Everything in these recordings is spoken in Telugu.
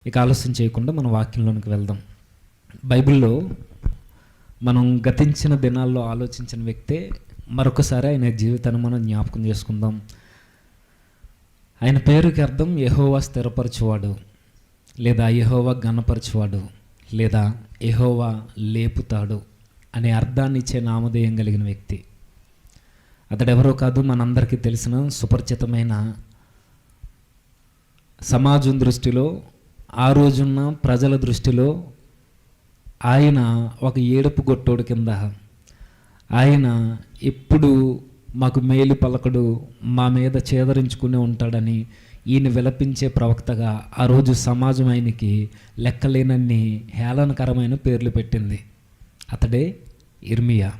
ఇక ఆలస్యం చేయకుండా మన వాక్యంలోనికి వెళ్దాం. బైబిల్లో మనం గతించిన దినాల్లో ఆలోచించిన వ్యక్తే మరొకసారి ఆయన జీవితాన్ని మనం జ్ఞాపకం చేసుకుందాం. ఆయన పేరుకి అర్థం యెహోవా స్థిరపరచువాడు, లేదా యెహోవా ఘనపరచువాడు, లేదా యెహోవా లేపుతాడు అనే అర్థాన్ని ఇచ్చే నామధేయం కలిగిన వ్యక్తి. అతడెవరో కాదు, మనందరికీ తెలిసిన సుపరిచితమైన, సమాజం దృష్టిలో, ఆ రోజున్న ప్రజల దృష్టిలో ఆయన ఒక ఏడుపు గొట్టోడు కింద, ఆయన ఎప్పుడు మాకు మేలు పలకడు, మా మీద చేదరించుకునే ఉంటాడని ఈయన విలపించే ప్రవక్తగా ఆ రోజు సమాజం ఆయనకి లెక్కలేనన్ని హేళనకరమైన పేర్లు పెట్టింది. అతడే ఇర్మియా.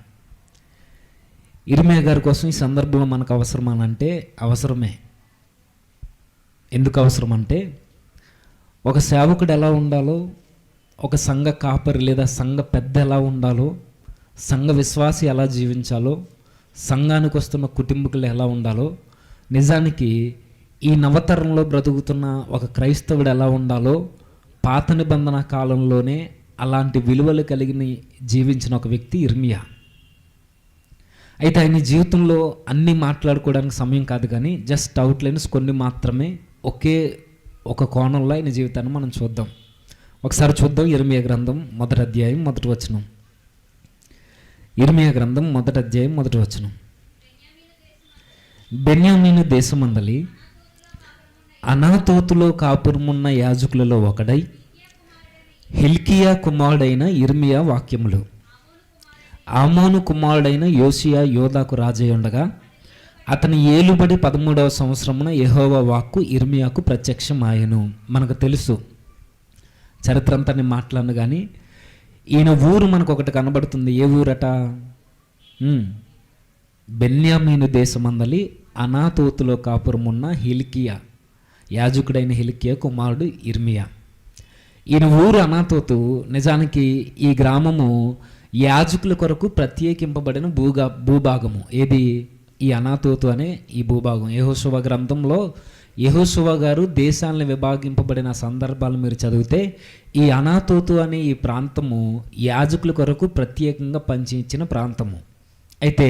ఇర్మియా గారి కోసం ఈ సందర్భంలో మనకు అవసరమానంటే అవసరమే. ఎందుకు అవసరం అంటే, ఒక సేవకుడు ఎలా ఉండాలో, ఒక సంఘ కాపరి లేదా సంఘ పెద్ద ఎలా ఉండాలో, సంఘ విశ్వాసి ఎలా జీవించాలో, సంఘానికి వస్తున్న కుటుంబకులు ఎలా ఉండాలో, నిజానికి ఈ నవతరంలో బ్రతుకుతున్న ఒక క్రైస్తవుడు ఎలా ఉండాలో పాత నిబంధన కాలంలోనే అలాంటి విలువలు కలిగిన జీవించిన ఒక వ్యక్తి ఇర్మియా. అయితే ఆయన జీవితంలో అన్నీ మాట్లాడుకోవడానికి సమయం కాదు, కానీ జస్ట్ అవుట్లైన్స్ కొన్ని మాత్రమే ఒకే ఒక కోణంలో ఆయన జీవితాన్ని మనం చూద్దాం. ఒకసారి చూద్దాం. ఇర్మియా గ్రంథం 1వ అధ్యాయం 1వ వచనం. ఇర్మియా గ్రంథం 1వ అధ్యాయం 1వ వచనం. బెన్యామీను దేశమందలి అనాతోతులో కాపురమున్న యాజకులలో ఒకడై హిల్కియా కుమారుడైన ఇర్మియా వాక్యములు. ఆమోను కుమారుడైన యోషియా యోధాకు రాజై ఉండగా అతని ఏలుబడి 13వ సంవత్సరమున యెహోవా వాక్కు ఇర్మియాకు ప్రత్యక్షమాయెను. మనకు తెలుసు, చరిత్ర అంతా నేను మాట్లాడను, కానీ ఈయన ఊరు మనకు ఒకటి కనబడుతుంది. ఏ ఊరట? బెన్యామీను దేశమందలి అనాతోతులో కాపురమున్న హిల్కియా, యాజకుడైన హిల్కియా కుమారుడు ఇర్మియా. ఈయన ఊరు అనాతోతు. నిజానికి ఈ గ్రామము యాజకుల కొరకు ప్రత్యేకింపబడిన భూభాగము. ఏది? ఈ అనాతోతు అనే ఈ భూభాగం. యెహోషువ గ్రంథంలో యెహోషువ గారు దేశాలను విభాగింపబడిన సందర్భాలు మీరు చదివితే ఈ అనాతోతు అనే ఈ ప్రాంతము యాజకుల కొరకు ప్రత్యేకంగా పంచి ఇచ్చిన ప్రాంతము. అయితే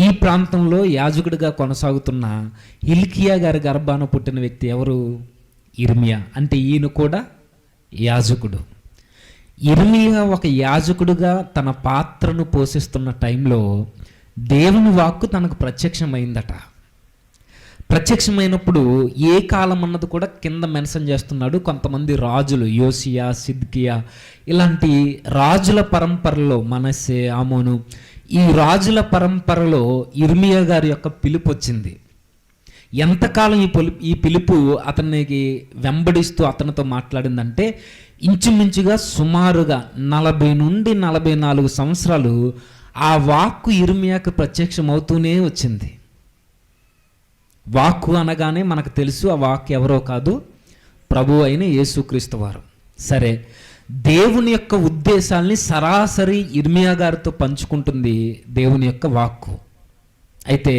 ఈ ప్రాంతంలో యాజకుడిగా కొనసాగుతున్న హిల్కియా గారి గర్భాన పుట్టిన వ్యక్తి ఎవరు? ఇర్మియా. అంటే ఈయన కూడా యాజకుడు. ఇర్మియా ఒక యాజకుడుగా తన పాత్రను పోషిస్తున్న టైంలో దేవుని వాక్కు తనకు ప్రత్యక్షమైందట. ప్రత్యక్షమైనప్పుడు ఏ కాలం అన్నది కూడా కింద మెన్షన్ చేస్తున్నాడు. కొంతమంది రాజులు, యోషియా, సిద్కియా, ఇలాంటి రాజుల పరంపరలో, మనస్సే, ఆమోను, ఈ రాజుల పరంపరలో ఇర్మియా గారి యొక్క పిలుపు వచ్చింది. ఎంతకాలం ఈ పిలుపు అతనికి వెంబడిస్తూ అతనితో మాట్లాడిందంటే ఇంచుమించుగా సుమారుగా 40 నుండి 44 సంవత్సరాలు ఆ వాక్కు ఇర్మియాకు ప్రత్యక్షమవుతూనే వచ్చింది. వాక్కు అనగానే మనకు తెలుసు, ఆ వాక్కు ఎవరో కాదు, ప్రభువు అయిన యేసుక్రీస్తు వారు. సరే, దేవుని యొక్క ఉద్దేశాల్ని సరాసరి ఇర్మియా గారితో పంచుకుంటుంది దేవుని యొక్క వాక్కు. అయితే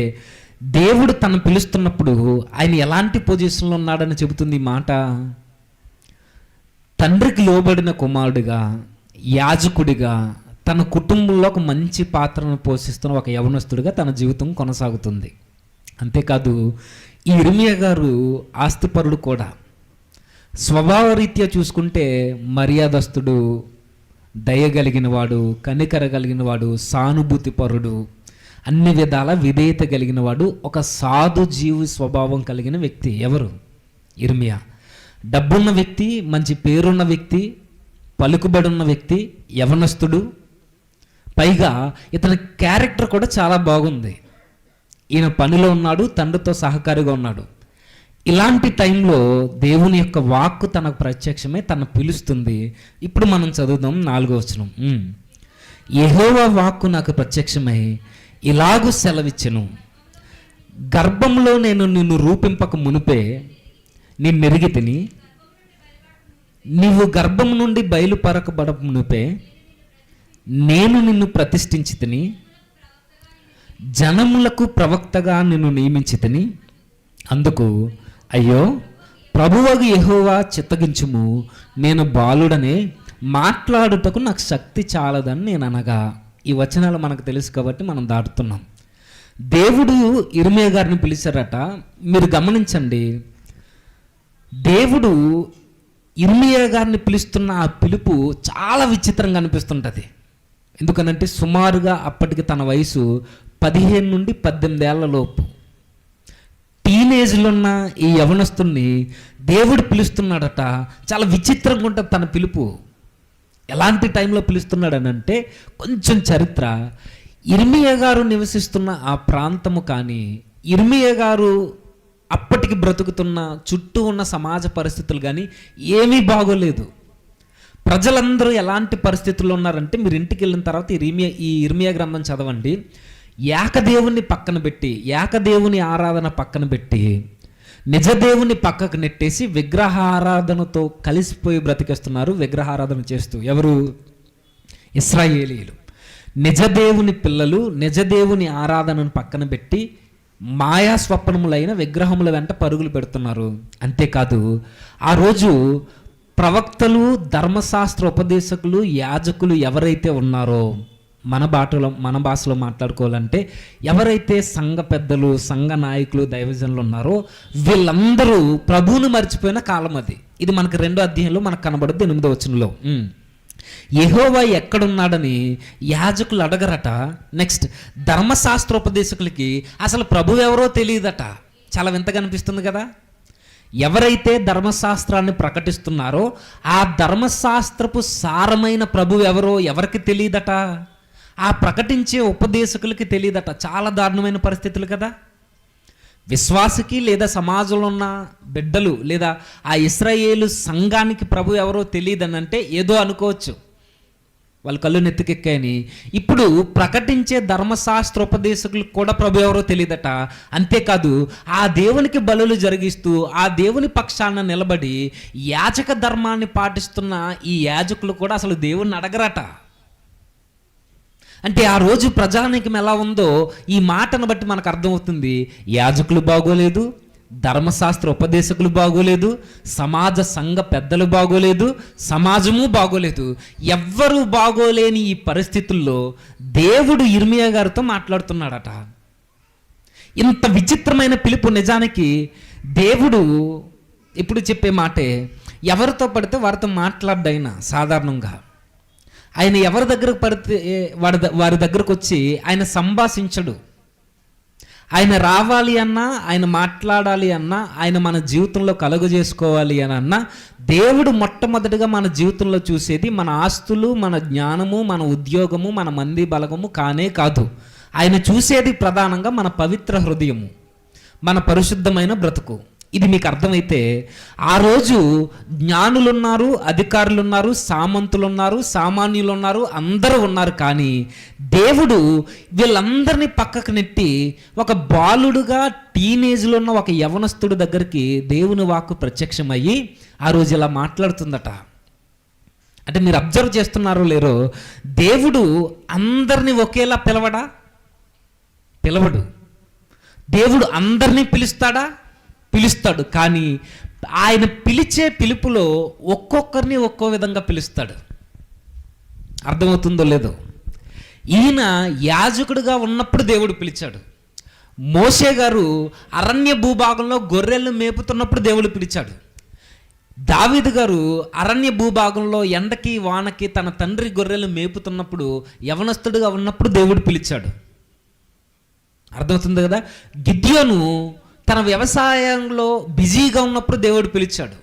దేవుడు తను పిలుస్తున్నప్పుడు ఆయన ఎలాంటి పొజిషన్లో ఉన్నాడని చెబుతుంది ఈ మాట. తండ్రికి లోబడిన కుమారుడిగా, యాజకుడిగా, తన కుటుంబంలో ఒక మంచి పాత్రను పోషిస్తున్న ఒక యవనస్తుడిగా తన జీవితం కొనసాగుతుంది. అంతేకాదు, ఈ ఇర్మియా గారు ఆస్తిపరుడు కూడా. స్వభావరీత్యా చూసుకుంటే మర్యాదస్తుడు, దయగలిగిన వాడు, కనికర కలిగిన వాడు, సానుభూతిపరుడు, అన్ని విధాల విధేయత కలిగిన వాడు, ఒక సాధు జీవి స్వభావం కలిగిన వ్యక్తి. ఎవరు? ఇర్మియా. డబ్బున్న వ్యక్తి, మంచి పేరున్న వ్యక్తి, పలుకుబడి ఉన్న వ్యక్తి, యవనస్తుడు. పైగా ఇతని క్యారెక్టర్ కూడా చాలా బాగుంది. ఈయన పనిలో ఉన్నాడు, తండ్రితో సహకారిగా ఉన్నాడు. ఇలాంటి టైంలో దేవుని యొక్క వాక్కు తనకు ప్రత్యక్షమై తను పిలుస్తుంది. ఇప్పుడు మనం చదువుదాం 4వ వచనం. యెహోవా వాక్కు నాకు ప్రత్యక్షమై ఇలాగూ సెలవిచ్చెను, గర్భంలో నేను నిన్ను రూపింపక మునిపే నిన్నెరిగి తిని, నీవు గర్భం నుండి బయలుపరకబడ మునిపే నేను నిన్ను ప్రతిష్ఠించి తిని, జనములకు ప్రవక్తగా నిన్ను నియమించి తిని. అందుకు అయ్యో ప్రభువగు యెహోవా చిత్తగించుము, నేను బాలుడనే, మాట్లాడుటకు నాకు శక్తి చాలదని నేను అనగా. ఈ వచనాలు మనకు తెలుసు కాబట్టి మనం దాటుతున్నాం. దేవుడు ఇర్మియా గారిని పిలిచారట. మీరు గమనించండి, దేవుడు ఇర్మియా గారిని పిలుస్తున్న ఆ పిలుపు చాలా విచిత్రంగా అనిపిస్తుంటుంది. ఎందుకనంటే సుమారుగా అప్పటికి తన వయసు 15 నుండి 18 ఏళ్ల లోపు. టీనేజ్లో ఉన్న ఈ యవనస్తుని దేవుడు పిలుస్తున్నాడట. చాలా విచిత్రంగా ఉంటుంది తన పిలుపు. ఎలాంటి టైంలో పిలుస్తున్నాడనంటే, కొంచెం చరిత్ర, ఇర్మియా గారు నివసిస్తున్న ఆ ప్రాంతము కానీ, ఇర్మియా గారు అప్పటికి బ్రతుకుతున్న చుట్టూ ఉన్న సమాజ పరిస్థితులు కానీ ఏమీ బాగోలేదు. ప్రజలందరూ ఎలాంటి పరిస్థితుల్లో ఉన్నారంటే, మీరు ఇంటికి వెళ్ళిన తర్వాత ఈ ఇర్మియా గ్రంథం చదవండి. ఏకదేవుని పక్కన పెట్టి, ఏకదేవుని ఆరాధన పక్కన పెట్టి, నిజదేవుని పక్కకు నెట్టేసి విగ్రహారాధనతో కలిసిపోయి బ్రతికేస్తున్నారు. విగ్రహారాధన చేస్తూ ఎవరు? ఇశ్రాయేలీయులు. నిజదేవుని పిల్లలు నిజదేవుని ఆరాధనను పక్కన పెట్టి మాయా స్వప్నములైన విగ్రహముల వెంట పరుగులు పెడుతున్నారు. అంతేకాదు, ఆ రోజు ప్రవక్తలు, ధర్మశాస్త్ర ఉపదేశకులు, యాజకులు ఎవరైతే ఉన్నారో, మన భాషలో మాట్లాడుకోవాలంటే ఎవరైతే సంఘ పెద్దలు, సంఘ నాయకులు, దైవజనులు ఉన్నారో వీళ్ళందరూ ప్రభువును మర్చిపోయిన కాలం అది. ఇది మనకు 2వ అధ్యాయంలో మనకు కనబడుద్ది 8వ వచనంలో. యెహోవా ఎక్కడున్నాడని యాజకులు అడగరట. నెక్స్ట్, ధర్మశాస్త్రోపదేశకులకి అసలు ప్రభు ఎవరో తెలియదట. చాలా వింతగా అనిపిస్తుంది కదా. ఎవరైతే ధర్మశాస్త్రాన్ని ప్రకటిస్తున్నారో ఆ ధర్మశాస్త్రపు సారమైన ప్రభు ఎవరో ఎవరికి తెలియదట. ఆ ప్రకటించే ఉపదేశకులకి తెలియదట. చాలా దారుణమైన పరిస్థితులు కదా. విశ్వాసకి లేదా సమాజంలో ఉన్న బిడ్డలు లేదా ఆ ఇశ్రాయేలు సంఘానికి ప్రభు ఎవరో తెలియదని అంటే ఏదో అనుకోవచ్చు, వాళ్ళ కళ్ళు నెత్తికెక్కాయని. ఇప్పుడు ప్రకటించే ధర్మశాస్త్ర ఉపదేశకులకు కూడా ప్రభు ఎవరో తెలియదట. అంతేకాదు, ఆ దేవునికి బలులు జరిగిస్తూ ఆ దేవుని పక్షాన నిలబడి యాజక ధర్మాన్ని పాటిస్తున్న ఈ యాజకులు కూడా అసలు దేవుణ్ణి అడగరట. అంటే ఆ రోజు ప్రజానీకం ఎలా ఉందో ఈ మాటను బట్టి మనకు అర్థమవుతుంది. యాజకులు బాగోలేదు, ధర్మశాస్త్ర ఉపదేశకులు బాగోలేదు, సమాజ సంఘ పెద్దలు బాగోలేదు, సమాజము బాగోలేదు. ఎవ్వరూ బాగోలేని ఈ పరిస్థితుల్లో దేవుడు ఇర్మియా గారితో మాట్లాడుతున్నాడట. ఇంత విచిత్రమైన పిలుపు నిజానికి దేవుడు ఇప్పుడు చెప్పే మాటే. ఎవరితో పడితే వారితో మాట్లాడ్డైనా సాధారణంగా ఆయన ఎవరి దగ్గరకు పడితే వారి దగ్గరకు వచ్చి ఆయన సంభాషించడు. ఆయన రావాలి అన్నా, ఆయన మాట్లాడాలి అన్నా, ఆయన మన జీవితంలో కలుగజేసుకోవాలి అని అన్నా, దేవుడు మొట్టమొదటిగా మన జీవితంలో చూసేది మన ఆస్తులు, మన జ్ఞానము, మన ఉద్యోగము, మన మంది బలగము కానే కాదు. ఆయన చూసేది ప్రధానంగా మన పవిత్ర హృదయము, మన పరిశుద్ధమైన బ్రతుకు. ఇది మీకు అర్థమైతే ఆ రోజు జ్ఞానులున్నారు, అధికారులున్నారు, సామంతులున్నారు, సామాన్యులు ఉన్నారు, అందరూ ఉన్నారు. కానీ దేవుడు వీళ్ళందరినీ పక్కకు నెట్టి ఒక బాలుడుగా టీనేజ్లో ఉన్న ఒక యవనస్తుడి దగ్గరికి దేవుని వాక్కు ప్రత్యక్షమయ్యి ఆ రోజు ఇలా మాట్లాడుతుందట. అంటే మీరు అబ్జర్వ్ చేస్తున్నారో లేరో, దేవుడు అందరినీ ఒకేలా పిలవడు. దేవుడు అందరినీ పిలుస్తాడు. కానీ ఆయన పిలిచే పిలుపులో ఒక్కొక్కరిని ఒక్కో విధంగా పిలుస్తాడు. అర్థమవుతుందో లేదో. ఈయన యాజకుడిగా ఉన్నప్పుడు దేవుడు పిలిచాడు. మోషే గారు అరణ్య భూభాగంలో గొర్రెలను మేపుతున్నప్పుడు దేవుడు పిలిచాడు. దావీదు గారు అరణ్య భూభాగంలో ఎండకి వానకి తన తండ్రి గొర్రెలు మేపుతున్నప్పుడు యవనస్తుడిగా ఉన్నప్పుడు దేవుడు పిలిచాడు. అర్థమవుతుంది కదా. గిద్యోను తన వ్యవసాయంలో బిజీగా ఉన్నప్పుడు దేవుడు పిలిచాడు.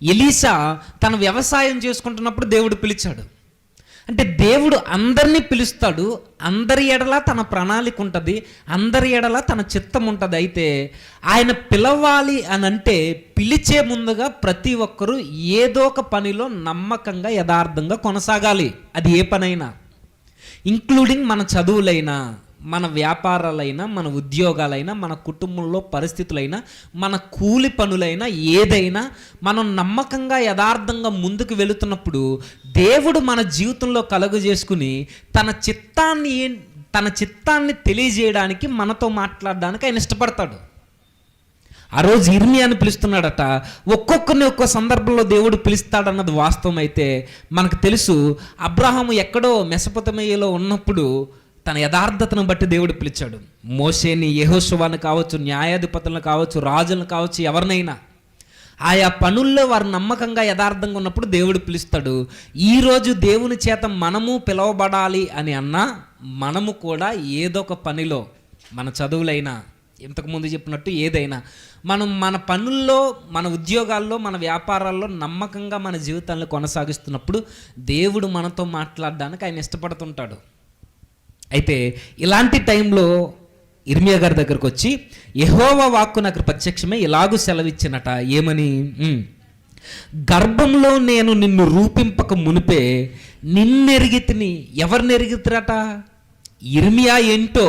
ఎలీషా తన వ్యవసాయం చేసుకుంటున్నప్పుడు దేవుడు పిలిచాడు. అంటే దేవుడు అందరినీ పిలుస్తాడు. అందరి ఎడల తన ప్రణాళిక ఉంటుంది, అందరి ఎడల తన చిత్తం ఉంటుంది. అయితే ఆయన పిలవాలి అని అంటే పిలిచే ముందుగా ప్రతి ఒక్కరూ ఏదో ఒక పనిలో నమ్మకంగా యథార్థంగా కొనసాగాలి. అది ఏ పనైనా, ఇంక్లూడింగ్ మన చదువులైనా, మన వ్యాపారాలైనా, మన ఉద్యోగాలైనా, మన కుటుంబంలో పరిస్థితులైనా, మన కూలి పనులైనా, ఏదైనా మనం నమ్మకంగా యథార్థంగా ముందుకు వెళుతున్నప్పుడు దేవుడు మన జీవితంలో కలుగజేసుకుని తన చిత్తాన్ని తెలియజేయడానికి, మనతో మాట్లాడడానికి ఆయన ఇష్టపడతాడు. ఆ రోజు ఇర్మియాని పిలుస్తున్నాడట. ఒక్కొక్కరిని ఒక్కో సందర్భంలో దేవుడు పిలుస్తాడన్నది వాస్తవం అయితే మనకు తెలుసు. అబ్రహాము ఎక్కడో మెసొపొతేమియాలో ఉన్నప్పుడు తన యథార్థతను బట్టి దేవుడు పిలిచాడు. మోషేని, యెహోషువని కావచ్చు, న్యాయాధిపతులను కావచ్చు, రాజులను కావచ్చు, ఎవరినైనా ఆయా పనుల్లో వారు నమ్మకంగా యథార్థంగా ఉన్నప్పుడు దేవుడు పిలుస్తాడు. ఈరోజు దేవుని చేత మనము పిలవబడాలి అని అన్నా మనము కూడా ఏదో ఒక పనిలో, మన చదువులైనా, ఇంతకుముందు చెప్పినట్టు ఏదైనా, మనం మన పనుల్లో, మన ఉద్యోగాల్లో, మన వ్యాపారాల్లో నమ్మకంగా మన జీవితాన్ని కొనసాగిస్తున్నప్పుడు దేవుడు మనతో మాట్లాడడానికి ఆయన ఇష్టపడుతుంటాడు. అయితే ఇలాంటి టైంలో ఇర్మియా గారి దగ్గరకు వచ్చి యెహోవా వాక్కు నాకు ప్రత్యక్షమై ఇలాగూ సెలవిచ్చినట. ఏమని? గర్భంలో నేను నిన్ను రూపింపక మునిపే నిన్నెరిగితిని. ఎవరిని ఎరిగితిరట? ఇర్మియా ఏంటో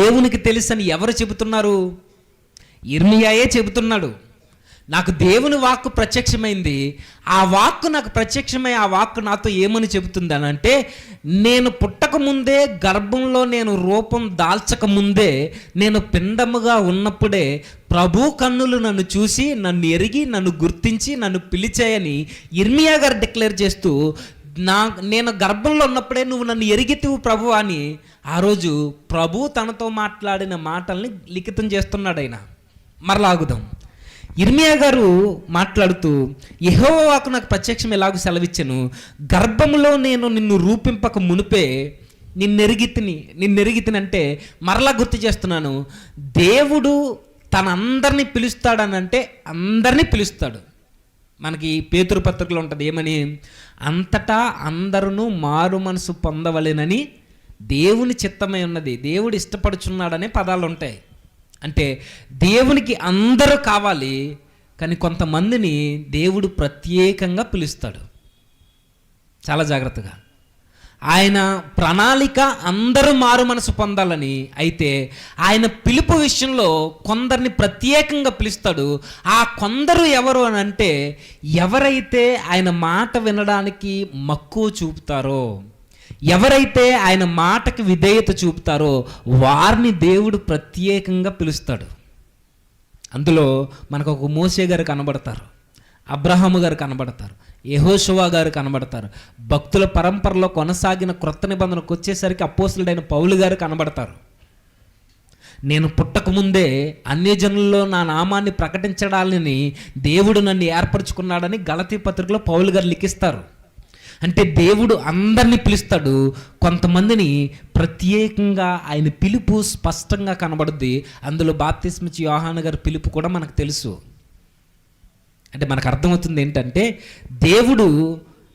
దేవునికి తెలుసని ఎవరు చెబుతున్నారు? ఇర్మియాయే చెబుతున్నాడు. నాకు దేవుని వాక్కు ప్రత్యక్షమైంది. ఆ వాక్కు నాకు ప్రత్యక్షమై ఆ వాక్కు నాతో ఏమని చెబుతుంది అని అంటే, నేను పుట్టక ముందే, గర్భంలో నేను రూపం దాల్చక ముందే, నేను పిండముగా ఉన్నప్పుడే ప్రభు కన్నులు నన్ను చూసి, నన్ను ఎరిగి, నన్ను గుర్తించి, నన్ను పిలిచాయని ఇర్మియా గారు డిక్లేర్ చేస్తూ, నేను గర్భంలో ఉన్నప్పుడే నువ్వు నన్ను ఎరిగితివు ప్రభు అని ఆ రోజు ప్రభు తనతో మాట్లాడిన మాటల్ని లిఖితం చేస్తున్నాడు ఆయన. మరలాగుదాం. ఇర్మియా గారు మాట్లాడుతూ యెహోవా వాక్కు నాకు ప్రత్యక్షం ఎలాగూ సెలవిచ్చెను, గర్భంలో నేను నిన్ను రూపింపక మునిపే నిన్నెరిగితిని అంటే మరలా గుర్తు చేస్తున్నాను. దేవుడు తన అందరినీ పిలుస్తాడనంటే అందరినీ పిలుస్తాడు. మనకి పేతురు పత్రికలో ఉంటుంది ఏమని? అంతటా అందరూ మారు మనసు పొందవలెనని దేవుని చిత్తమై ఉన్నది, దేవుడు ఇష్టపడుచున్నాడనే పదాలు ఉంటాయి. అంటే దేవునికి అందరూ కావాలి, కానీ కొంతమందిని దేవుడు ప్రత్యేకంగా పిలుస్తాడు. చాలా జాగ్రత్తగా. ఆయన ప్రణాళిక అందరూ మారు మనసు పొందాలని. అయితే ఆయన పిలుపు విషయంలో కొందరిని ప్రత్యేకంగా పిలుస్తాడు. ఆ కొందరు ఎవరు అని అంటే, ఎవరైతే ఆయన మాట వినడానికి మక్కువ చూపుతారో, ఎవరైతే ఆయన మాటకి విధేయత చూపుతారో వారిని దేవుడు ప్రత్యేకంగా పిలుస్తాడు. అందులో మనకు ఒక మోషే గారు కనబడతారు, అబ్రహాము గారు కనబడతారు, యెహోషువ గారు కనబడతారు. భక్తుల పరంపరలో కొనసాగిన క్రొత్త నిబంధనకు వచ్చేసరికి అపోస్తలుడైన పౌలు గారు కనబడతారు. నేను పుట్టకముందే అన్యజనుల్లో నా నామాన్ని ప్రకటించడాలని దేవుడు నన్ను ఏర్పరచుకున్నాడని గలతీ పత్రికలో పౌలు గారు లిఖిస్తారు. అంటే దేవుడు అందరినీ పిలుస్తాడు, కొంతమందిని ప్రత్యేకంగా ఆయన పిలుపు స్పష్టంగా కనబడుద్ది. అందులో బాప్తిస్మిచ్చి యోహాను గారి పిలుపు కూడా మనకు తెలుసు. అంటే మనకు అర్థమవుతుంది ఏంటంటే, దేవుడు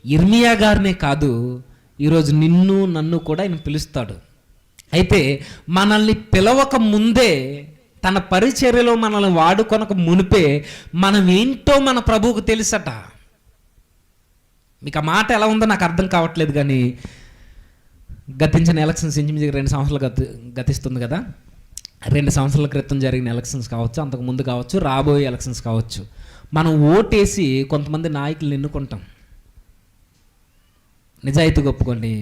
ఇర్మియా గారినే కాదు, ఈరోజు నిన్ను నన్ను కూడా ఆయన పిలుస్తాడు. అయితే మనల్ని పిలవక ముందే, తన పరిచర్యలో మనల్ని వాడుకొనక మునిపే మనం ఏంటో మన ప్రభువుకు తెలుసట. మీకు ఆ మాట ఎలా ఉందో నాకు అర్థం కావట్లేదు, కానీ గతించిన ఎలక్షన్స్ ఇంచుమించుగా 2 సంవత్సరాలు గతిస్తుంది కదా. 2 సంవత్సరాల క్రితం జరిగిన ఎలక్షన్స్ కావచ్చు, అంతకు ముందు కావచ్చు, రాబోయే ఎలక్షన్స్ కావచ్చు, మనం ఓటేసి కొంతమంది నాయకులను ఎన్నుకుంటాం. నిజాయితీ ఒప్పుకోండి,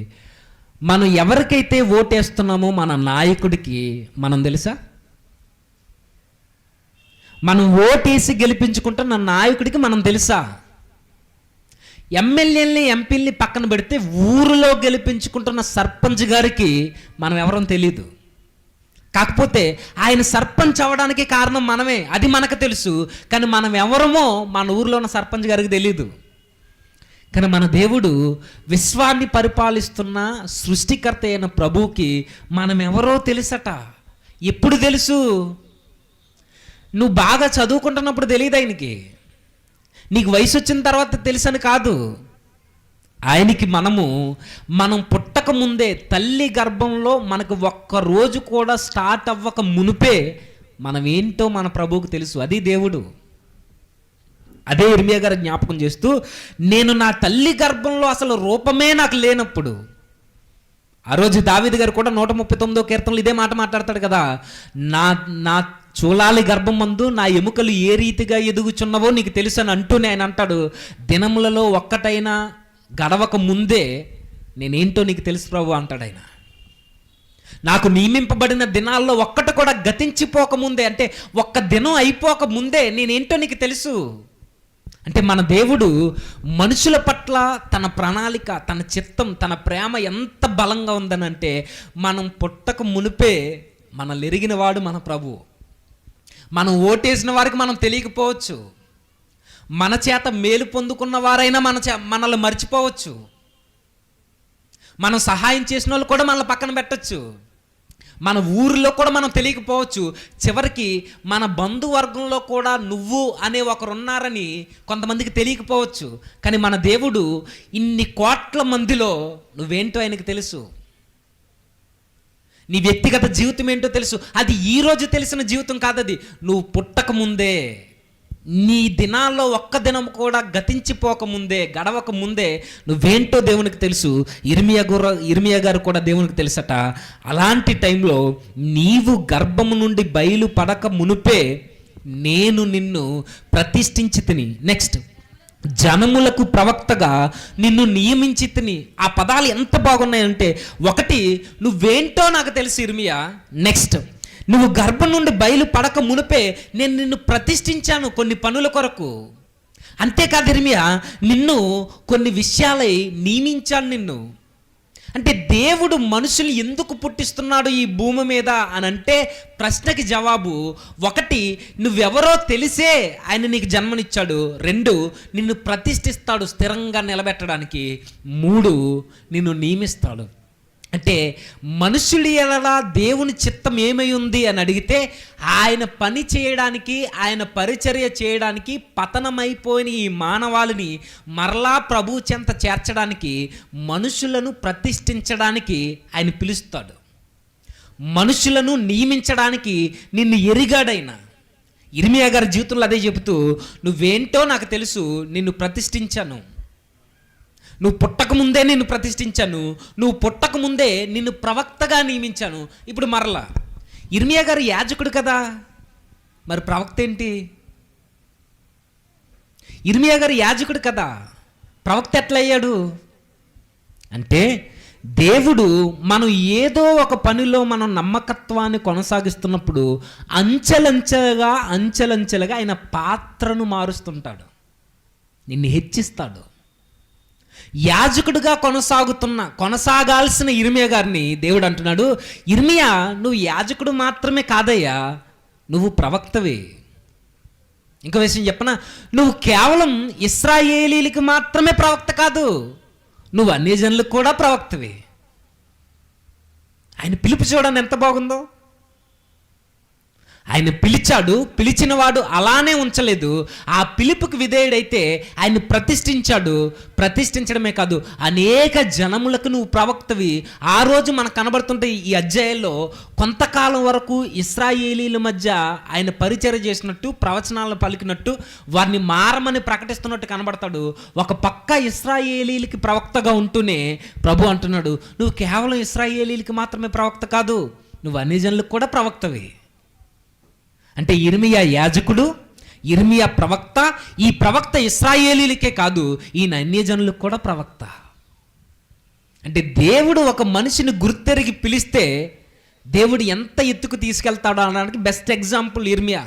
మనం ఎవరికైతే ఓటేస్తున్నామో మన నాయకుడికి మనం తెలుసా? మనం ఓటేసి గెలిపించుకుంటున్న నాయకుడికి మనం తెలుసా? ఎమ్మెల్యేలని, ఎంపీల్ని పక్కన పెడితే ఊరిలో గెలిపించుకుంటున్న సర్పంచ్ గారికి మనం ఎవరో తెలియదు. కాకపోతే ఆయన సర్పంచ్ అవ్వడానికి కారణం మనమే, అది మనకు తెలుసు. కానీ మనం ఎవరమో మన ఊరిలో ఉన్న సర్పంచ్ గారికి తెలియదు. కానీ మన దేవుడు విశ్వాన్ని పరిపాలిస్తున్న సృష్టికర్త అయిన ప్రభువుకి మనం ఎవరో తెలుసట. ఎప్పుడు తెలుసు? నువ్వు బాగా చదువుకుంటున్నప్పుడు తెలియదు ఆయనకి, నీకు వయసు వచ్చిన తర్వాత తెలుసని కాదు. ఆయనకి మనం పుట్టక ముందే, తల్లి గర్భంలో మనకు ఒక్కరోజు కూడా స్టార్ట్ అవ్వక మునిపే మనం ఏంటో మన ప్రభువుకు తెలుసు. అది దేవుడు. అదే ఇర్మియా గారు జ్ఞాపకం చేస్తూ, నేను నా తల్లి గర్భంలో అసలు రూపమే నాకు లేనప్పుడు, ఆ రోజు దావీదు గారు కూడా 139వ కీర్తనలో ఇదే మాట మాట్లాడతాడు కదా. నా చూలాలి గర్భం మందు నా ఎముకలు ఏ రీతిగా ఎదుగుచున్నవో నీకు తెలుసు అని అంటూనే ఆయన అంటాడు, దినములలో ఒక్కటైనా గడవక ముందే నేనేంటో నీకు తెలుసు ప్రభు అంటాడు ఆయన. నాకు నియమింపబడిన దినాల్లో ఒక్కటి కూడా గతించిపోకముందే, అంటే ఒక్క దినం అయిపోక ముందే నేనేంటో నీకు తెలుసు. అంటే మన దేవుడు మనుషుల పట్ల తన ప్రణాళిక, తన చిత్తం, తన ప్రేమ ఎంత బలంగా ఉందనంటే, మనం పుట్టక మునిపే మనల్ని ఎరిగిన వాడు మన ప్రభువు. మనం ఓటేసిన వారికి మనం తెలియకపోవచ్చు, మన చేత మేలు పొందుకున్న వారైనా మనల్ని మర్చిపోవచ్చు, మనం సహాయం చేసిన వాళ్ళు కూడా మనల్ని పక్కన పెట్టచ్చు, మన ఊరిలో కూడా మనం తెలియకపోవచ్చు, చివరికి మన బంధువర్గంలో కూడా నువ్వు అనే ఒకరు ఉన్నారని కొంతమందికి తెలియకపోవచ్చు. కానీ మన దేవుడు ఇన్ని కోట్ల మందిలో నువ్వేంటో ఆయనకు తెలుసు. నీ వ్యక్తిగత జీవితం ఏంటో తెలుసు. అది ఈరోజు తెలిసిన జీవితం కాదు, అది నువ్వు పుట్టక ముందే, నీ దినాల్లో ఒక్క దినం కూడా గతించిపోకముందే, గడవక ముందే నువ్వేంటో దేవునికి తెలుసు. ఇర్మియా గారు కూడా దేవునికి తెలుసట. అలాంటి టైంలో నీవు గర్భము నుండి బయలు పడక మునుపే నేను నిన్ను ప్రతిష్ఠించి తిని, నెక్స్ట్ జనములకు ప్రవక్తగా నిన్ను నియమించి తిని. ఆ పదాలు ఎంత బాగున్నాయంటే, ఒకటి నువ్వేంటో నాకు తెలుసు ఇర్మియా, నెక్స్ట్ నువ్వు గర్భం నుండి బయలు పడక మునిపే నేను నిన్ను ప్రతిష్ఠించాను కొన్ని పనుల కొరకు. అంతేకాదు ఇర్మియా, నిన్ను కొన్ని విషయాలై నియమించాను నిన్ను. అంటే దేవుడు మనుషులు ఎందుకు పుట్టిస్తున్నాడు ఈ భూమి మీద అని అంటే, ప్రశ్నకి జవాబు ఒకటి, నువ్వెవరో తెలిసే ఆయన నీకు జన్మనిచ్చాడు. 2, నిన్ను ప్రతిష్ఠిస్తాడు స్థిరంగా నిలబెట్టడానికి. 3, నిన్ను నియమిస్తాడు. అంటే మనుషులు ఎలా దేవుని చిత్తం ఏమై ఉంది అని అడిగితే, ఆయన పని చేయడానికి, ఆయన పరిచర్య చేయడానికి పతనమైపోయిన ఈ మానవాళిని మరలా ప్రభు చెంత చేర్చడానికి, మనుషులను ప్రతిష్ఠించడానికి ఆయన పిలుస్తాడు. మనుషులను నియమించడానికి నిన్ను ఎరిగాడైనా. ఇర్మియా గారి జీవితంలో అదే చెబుతూ, నువ్వేంటో నాకు తెలుసు, నిన్ను ప్రతిష్ఠించాను, నువ్వు పుట్టకముందే నిన్ను ప్రతిష్ఠించాను, నువ్వు పుట్టకముందే నిన్ను ప్రవక్తగా నియమించాను. ఇప్పుడు మరలా ఇర్మియా గారు యాజకుడు కదా, మరి ప్రవక్త ఏంటి? ఇర్మియా గారు యాజకుడు కదా, ప్రవక్త ఎట్లా అయ్యాడు అంటే, దేవుడు మనం ఏదో ఒక పనిలో మనం నమ్మకత్వాన్ని కొనసాగిస్తున్నప్పుడు అంచెలంచెలుగా ఆయన పాత్రను మారుస్తుంటాడు, నిన్ను హెచ్చిస్తాడు. యాజకుడిగా కొనసాగాల్సిన ఇర్మియా గారిని దేవుడు అంటున్నాడు, ఇర్మియా నువ్వు యాజకుడు మాత్రమే కాదయ్యా, నువ్వు ప్రవక్తవే. ఇంకో విషయం చెప్పనా, నువ్వు కేవలం ఇశ్రాయేలీలకు మాత్రమే ప్రవక్త కాదు, నువ్వు అన్యజనులకు కూడా ప్రవక్తవే. ఆయన పిలుపు చూడండి ఎంత బాగుందో. ఆయన పిలిచాడు, పిలిచినవాడు అలానే ఉంచలేదు, ఆ పిలుపుకి విధేయుడైతే ఆయన ప్రతిష్ఠించాడు. ప్రతిష్ఠించడమే కాదు, అనేక జనములకు నువ్వు ప్రవక్తవి. ఆ రోజు మనకు కనబడుతుంటే ఈ అధ్యాయంలో కొంతకాలం వరకు ఇశ్రాయేలీల మధ్య ఆయన పరిచర్య చేసినట్టు, ప్రవచనాలను పలికినట్టు, వారిని మారమని ప్రకటిస్తున్నట్టు కనబడతాడు. ఒక పక్క ఇశ్రాయేలీలకి ప్రవక్తగా ఉంటూనే ప్రభు అంటున్నాడు, నువ్వు కేవలం ఇశ్రాయేలీలకి మాత్రమే ప్రవక్త కాదు, నువ్వు అన్ని జనులకు కూడా ప్రవక్తవి. అంటే ఇర్మియా యాజకుడు, ఇర్మియా ప్రవక్త. ఈ ప్రవక్త ఇశ్రాయేలీలకే కాదు, ఈయన అన్యజనులకు కూడా ప్రవక్త. అంటే దేవుడు ఒక మనిషిని గుర్తెరిగి పిలిస్తే దేవుడు ఎంత ఎత్తుకు తీసుకెళ్తాడో అనడానికి బెస్ట్ ఎగ్జాంపుల్ ఇర్మియా.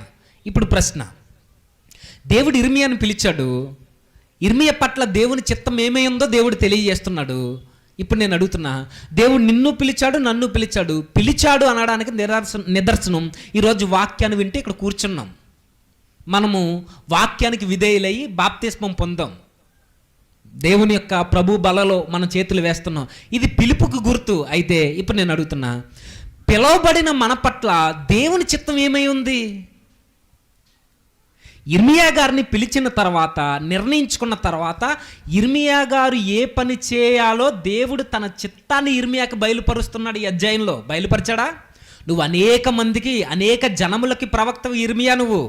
ఇప్పుడు ప్రశ్న, దేవుడు ఇర్మియాను పిలిచాడు, ఇర్మియా పట్ల దేవుని చిత్తం ఏమైందో దేవుడు తెలియజేస్తున్నాడు. ఇప్పుడు నేను అడుగుతున్నా, దేవుడు నిన్ను పిలిచాడు, నన్ను పిలిచాడు అనడానికి నిదర్శనం ఈరోజు వాక్యాన్ని వింటే ఇక్కడ కూర్చున్నాం. మనము వాక్యానికి విధేయులయ్యి బాప్తిస్మం పొందాం, దేవుని యొక్క ప్రభు బలలో మన చేతులు వేస్తున్నాం. ఇది పిలుపుకు గుర్తు. అయితే ఇప్పుడు నేను అడుగుతున్నా, పిలువబడిన మన పట్ల దేవుని చిత్తం ఏమై ఉంది? ఇర్మియా గారిని పిలిచిన తర్వాత, నిర్ణయించుకున్న తర్వాత, ఇర్మియా గారు ఏ పని చేయాలో దేవుడు తన చిత్తాన్ని ఇర్మియాకి బయలుపరుస్తున్నాడు. ఈ అధ్యాయంలో బయలుపరిచాడా? నువ్వు అనేక మందికి, అనేక జనములకి ప్రవక్తవు ఇర్మియా. నువ్వు